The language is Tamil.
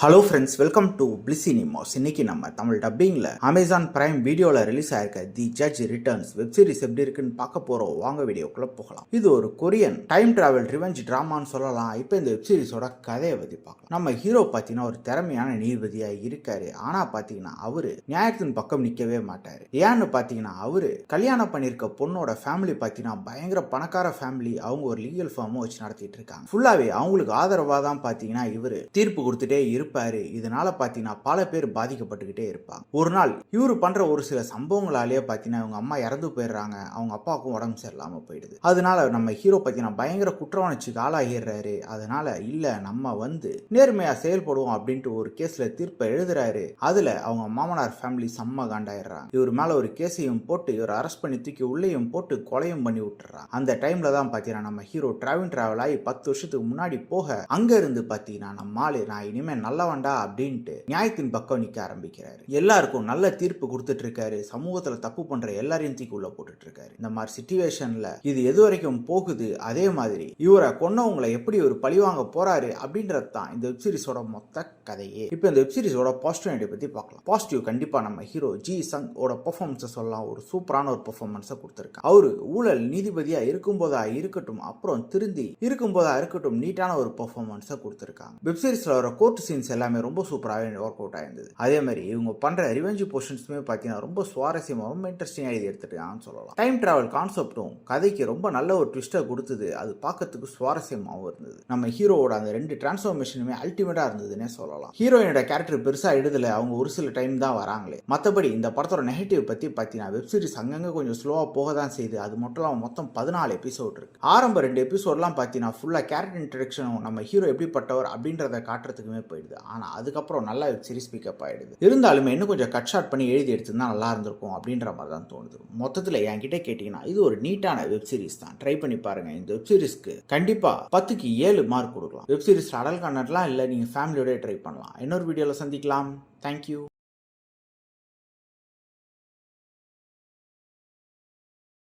Hello friends, welcome to bliss cinemas. இன்னைக்கு நம்ம தமிழ் டப்பிங்ல அமேசான் பிரைம் வீடியோல ரிலீஸ் ஆயிருக்க the judge returns web series எப்படி இருக்குன்னு பார்க்க போறோம். வாங்க வீடியோக்குள்ள போகலாம். இது ஒரு கொரியன் டைம் டிராவல் ரிவெஞ்ச் டிராமான்னு சொல்லலாம். இப்போ இந்த வெப் சீரிஸோட கதையை பத்தி பார்க்கலாம். நம்ம ஹீரோ பார்த்தீங்கன்னா ஒரு திறமையான நீதிபதியா இருக்காரு. ஆனா பார்த்தீங்கன்னா அவரு நியாயத்தின் பக்கம் நிக்கவே மாட்டாரு. ஏன்னு பார்த்தீங்கன்னா அவரு கல்யாணம் பண்ணிருக்க பொண்ணோட ஃபேமிலி பார்த்தீங்கன்னா பயங்கர பணக்கார ஃபேமிலி. அவங்க ஒரு லீகல் ஃபார்மும் வச்சு நடத்திட்டு இருக்காங்க. ஃபுல்லாவே அவங்களுக்கு ஆதரவா தான் பார்த்தீங்கன்னா இவரு தீர்ப்பு கொடுத்துட்டே இருப்பாரு. இதனால பாத்தீங்கன்னா பல பேர் பாதிக்கப்பட்டுக்கிட்டே இருப்பாங்க. ஒரு நாள் இவரு பண்ற ஒரு சில சம்பவங்களாலேயே பாத்தீங்கன்னா அவங்க அம்மா இறந்து போயிடுறாங்க. அவங்க அப்பாவுக்கும் உடம்பு சரியில்லாம போயிடுது. அதனால நம்ம ஹீரோ பாத்தீங்கன்னா பயங்கர குற்ற உணர்ச்சிக்கு ஆளாகிடுறாரு. அதனால இல்ல நம்ம நேர்மையா செயல்படுவோம் அப்படின்ட்டு ஒரு கேஸ்ல தீர்ப்பை எழுதுறாரு. அதுல அவங்க மாமனார் ஃபேமிலி செம்ம காண்டாயிடுறாங்க. இவர் மேல ஒரு கேஸையும் போட்டு இவர் அரெஸ்ட் பண்ணி தூக்கி உள்ளேயும் போட்டு கொலையும் பண்ணி விட்டுறாங்க. அந்த டைம்ல தான் பாத்தீங்கன்னா நம்ம ஹீரோ டிராவல் ஆகி 10 வருஷத்துக்கு முன்னாடி போக அங்க இருந்து பாத்தீங்கன்னா நம்ம ஆளு நான் இனிமே நல்லவன்டா அப்படின்ட்டு நியாயத்தின் பக்கம் நிக்க ஆரம்பிக்கிறாரு. எல்லாருக்கும் நல்ல தீர்ப்பு கொடுத்துட்டு இருக்காரு. சமூகத்துல தப்பு பண்ற எல்லாரையும் தீக்கு உள்ள போட்டுட்டு இருக்காரு. இந்த மாதிரி சிச்சுவேஷன்ல இது எது வரைக்கும் போகுது, அதே மாதிரி இவரை கொன்னவங்களை எப்படி ஒரு பழிவாங்க போறாரு அப்படின்றது தான் இந்த வெப் சீரிஸோட மொத்த கதையே. இப்போ இந்த வெப் சீரிஸோட பாசிட்டிவிட்டி பத்தி பார்க்கலாம். பாசிட்டிவ் கண்டிப்பா நம்ம ஹீரோ ஜி சங் ஓட பெர்ஃபார்மன்ஸ் சொல்லலாம். ஒரு சூப்பரான ஒரு பெர்ஃபார்மன்ஸை கொடுத்திருக்காங்க. அவரு ஊழல் நீதிபதியா இருக்கும்போதா இருக்கட்டும், அப்புறம் திருந்தி இருக்கும்போதா இருக்கட்டும், நீட்டான ஒரு பெர்ஃபார்மன்ஸை கொடுத்திருக்காங்க. வெப் சீரிஸ்ல வர கோர்ட் சீன்ஸ் எல்லாமே ரொம்ப சூப்பராகவே ஒர்க் அவுட் ஆயிருந்தது. அதே மாதிரி இவங்க பண்ற ரிவெஞ்ச் போர்ஷன்ஸுமே பார்த்தீங்கன்னா ரொம்ப சுவாரஸ்யமா ரொம்ப இன்ட்ரெஸ்டிங்காக இது எடுத்துட்டாங்கன்னு சொல்லலாம். டைம் டிராவல் கான்செப்டும் கதைக்கு ரொம்ப நல்ல ஒரு ட்விஸ்ட்டை கொடுத்தது. அது பார்க்கறதுக்கு சுவாரஸ்யமாகவும் இருந்தது. நம்ம ஹீரோவோட அந்த 2 டிரான்ஸ்ஃபர்மேஷனுமே அல்டிமேட்டா இருந்ததுன்னே சொல்லலாம். ஹீரோயினோட கேரக்டர் பெருசா எடுதல, அவங்க ஒரு சில டைம் தான் வராங்களே. மற்றபடி இந்த படத்தோட நெகட்டிவ் பத்தி பார்த்தீங்கன்னா வெப் சீரிஸ் அங்கங்க கொஞ்சம் ஸ்லோவா போக தான் செய்யுது. அது மட்டும் இல்லாமல் மொத்தம் 14 எபிசோட் இருக்கு. ஆரம்ப 2 எபிசோட்லாம் பார்த்தீங்கன்னா ஃபுல்லா கேரக்டர் இன்ட்ரடக்ஷனும் நம்ம ஹீரோ எப்படிப்பட்டவர் அப்படின்றத காட்டுறதுக்குமே போயிடுது. ஆனா அதுக்கப்புறம் நல்லா வெப் சீரிஸ் பிக்கப் ஆயிடுது. இருந்தாலுமே இன்னும் கொஞ்சம் கட் ஷார்ட் பண்ணி எழுதி எடுத்துருந்தா நல்லா இருந்திருக்கும் அப்படின்ற மாதிரி தான் தோணுது. மொத்தத்தில் என்கிட்ட கேட்டீங்கன்னா இது ஒரு நீட்டான வெப் சீரிஸ் தான். ட்ரை பண்ணி பாருங்க. இந்த வெப் சீரிஸ்க்கு கண்டிப்பா 10க்கு 7 மார்க் கொடுக்கலாம். வெப் சீரிஸ் அடல் கண்டென்ட்லாம் இல்லை, நீங்க ஃபேமிலியோட ட்ரை பண்ணலாம். இன்னொரு வீடியோல சந்திக்கலாம். தேங்க்யூ.